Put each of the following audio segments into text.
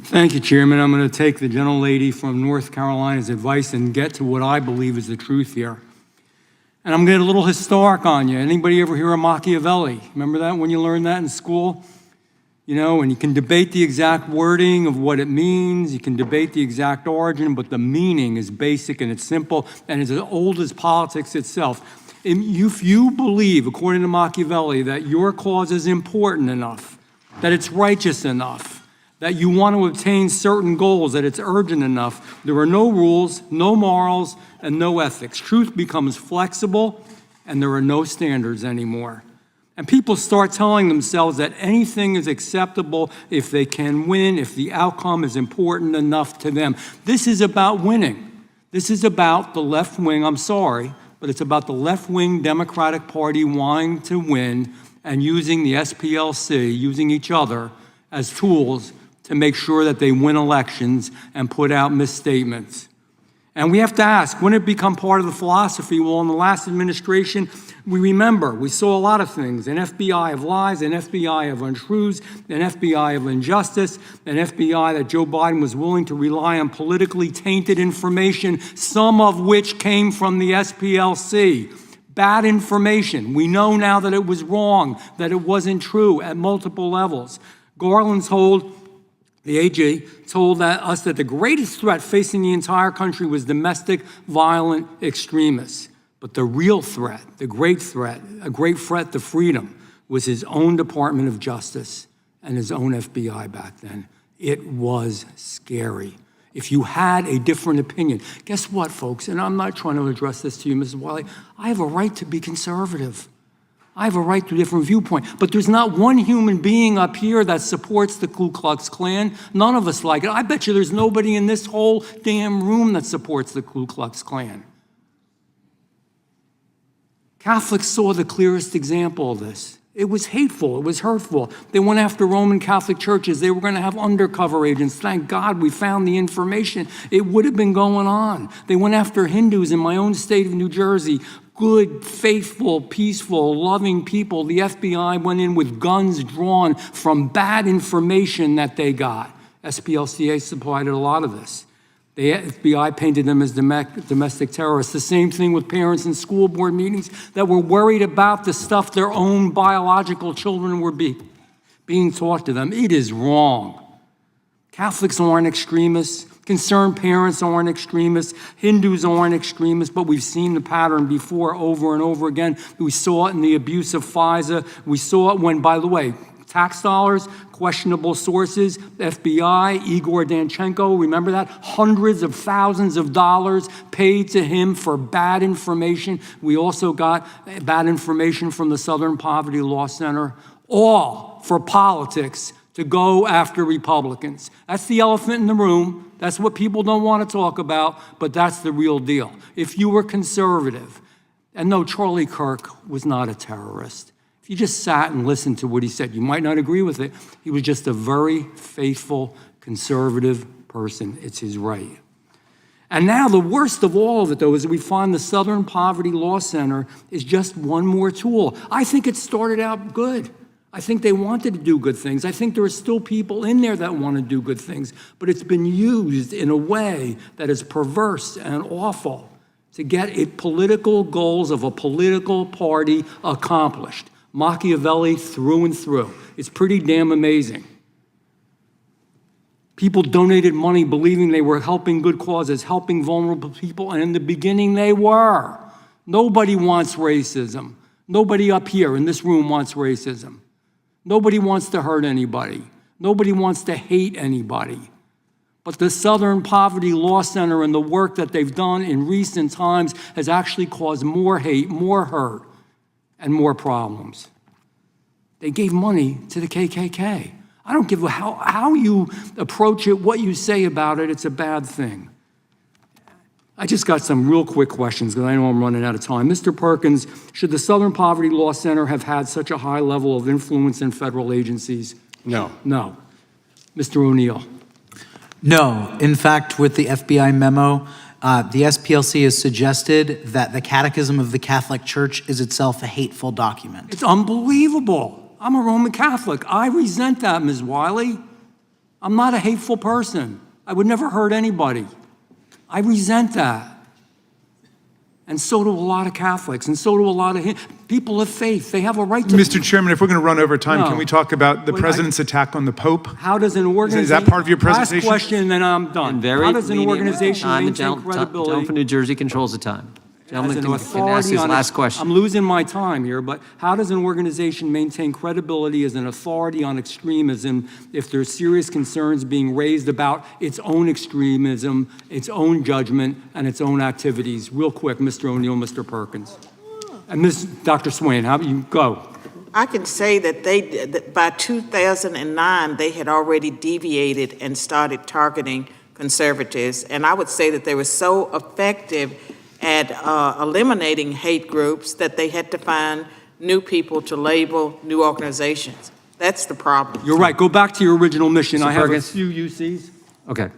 Thank you, Chairman. I'm going to take the gentlelady from North Carolina's advice and get to what I believe is the truth here. And I'm going to get a little historic on you. Anybody ever hear of Machiavelli? Remember that when you learned that in school? You know, and you can debate the exact wording of what it means. You can debate the exact origin, but the meaning is basic and it's simple and it's as old as politics itself. If you believe, according to Machiavelli, that your cause is important enough, that it's righteous enough, that you want to obtain certain goals, that it's urgent enough, there are no rules, no morals, and no ethics. Truth becomes flexible, and there are no standards anymore. And people start telling themselves that anything is acceptable if they can win, if the outcome is important enough to them. This is about winning. This is about the left wing, I'm sorry, but it's about the left-wing Democratic Party wanting to win and using the SPLC, using each other as tools to make sure that they win elections and put out misstatements. And we have to ask, when it become part of the philosophy? Well, in the last administration, we saw a lot of things, an FBI of lies, an FBI of untruths, an FBI of injustice, an FBI that Joe Biden was willing to rely on politically tainted information, some of which came from the SPLC. Bad information. We know now that it was wrong, that it wasn't true at multiple levels. The AG told us that the greatest threat facing the entire country was domestic violent extremists. But the real threat, a great threat to freedom, was his own Department of Justice and his own FBI back then. It was scary. If you had a different opinion, guess what, folks? And I'm not trying to address this to you, Mrs. Wiley. I have a right to be conservative. I have a right to a different viewpoint. But there's not one human being up here that supports the Ku Klux Klan. None of us like it. I bet you there's nobody in this whole damn room that supports the Ku Klux Klan. Catholics saw the clearest example of this. It was hateful. It was hurtful. They went after Roman Catholic churches. They were going to have undercover agents. Thank God we found the information. It would have been going on. They went after Hindus in my own state of New Jersey. Good, faithful, peaceful, loving people. The FBI went in with guns drawn from bad information that they got. SPLCA supplied a lot of this. The FBI painted them as domestic terrorists. The same thing with parents in school board meetings that were worried about the stuff their own biological children were being taught to them. It is wrong. Catholics aren't extremists. Concerned parents aren't extremists. Hindus aren't extremists, but we've seen the pattern before over and over again. We saw it in the abuse of FISA. We saw it when, by the way, tax dollars, questionable sources, FBI, Igor Danchenko, remember that? Hundreds of thousands of dollars paid to him for bad information. We also got bad information from the Southern Poverty Law Center, all for politics to go after Republicans. That's the elephant in the room. That's what people don't want to talk about, but that's the real deal. If you were conservative, and no, Charlie Kirk was not a terrorist. If you just sat and listened to what he said, you might not agree with it. He was just a very faithful, conservative person. It's his right. And now the worst of all of it, though, is that we find the Southern Poverty Law Center is just one more tool. I think it started out good. I think they wanted to do good things. I think there are still people in there that want to do good things, but it's been used in a way that is perverse and awful to get political goals of a political party accomplished. Machiavelli through and through. It's pretty damn amazing. People donated money believing they were helping good causes, helping vulnerable people, and in the beginning they were. Nobody wants racism. Nobody up here in this room wants racism. Nobody wants to hurt anybody. Nobody wants to hate anybody. But the Southern Poverty Law Center and the work that they've done in recent times has actually caused more hate, more hurt, and more problems. They gave money to the KKK. I don't give a how you approach it, what you say about it, it's a bad thing. I just got some real quick questions because I know I'm running out of time. Mr. Perkins, should the Southern Poverty Law Center have had such a high level of influence in federal agencies? No. No. Mr. O'Neill? No. In fact, with the FBI memo, the SPLC has suggested that the Catechism of the Catholic Church is itself a hateful document. It's unbelievable. I'm a Roman Catholic. I resent that, Ms. Wiley. I'm not a hateful person. I would never hurt anybody. I resent that. And so do a lot of Catholics, and so do a lot of people of faith. They have a right to... Mr. Chairman, if we're going to run over time, No. can we talk about the Wait, president's attack on the Pope? How does an organization... Is that part of your presentation? Last question, then I'm done. And very How does an lenient with organization time. The maintain gentleman from credibility... New Jersey controls the time. as Gentleman an can ask authority his on last question. I'm losing my time here, but how does an organization maintain credibility as an authority on extremism if there's serious concerns being raised about its own extremism, its own judgment, and its own activities? Real quick, Mr. O'Neill, Mr. Perkins. And Dr. Swain, how about you go? I can say that that by 2009, they had already deviated and started targeting conservatives. And I would say that they were so effective at eliminating hate groups that they had to find new people to label new organizations. That's the problem. You're right. Go back to your original mission. I have a Perkins? few UCs. Okay.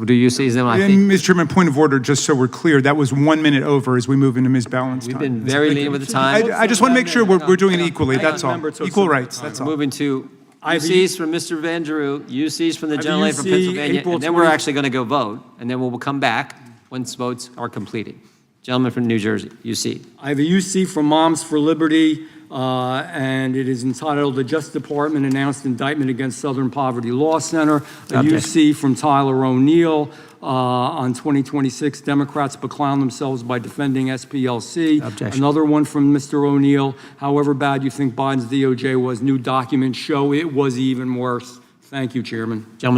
Do you see them? I And think Mr. Chairman, point of order, just so we're clear, that was 1 minute over as we move into Ms. Balance we've time. been very lenient with the time. I just want to make sure we're doing it equally, that's all. Member took Equal some rights, time. that's all. Moving to I have a- UCs from Mr. Van Drew, UCs from the I have a gentleman from UC, Pennsylvania, April and then we're 20 actually going to go vote, and then we'll come back once votes are completed. Gentleman from New Jersey, UC. I have a UC from Moms for Liberty, and it is entitled "The Justice Department Announced Indictment Against Southern Poverty Law Center." A Objection. UC from Tyler O'Neill on 2026, Democrats beclown themselves by defending SPLC. Objection. Another one from Mr. O'Neill. However bad you think Biden's DOJ was, new documents show it was even worse. Thank you, Chairman. Gentleman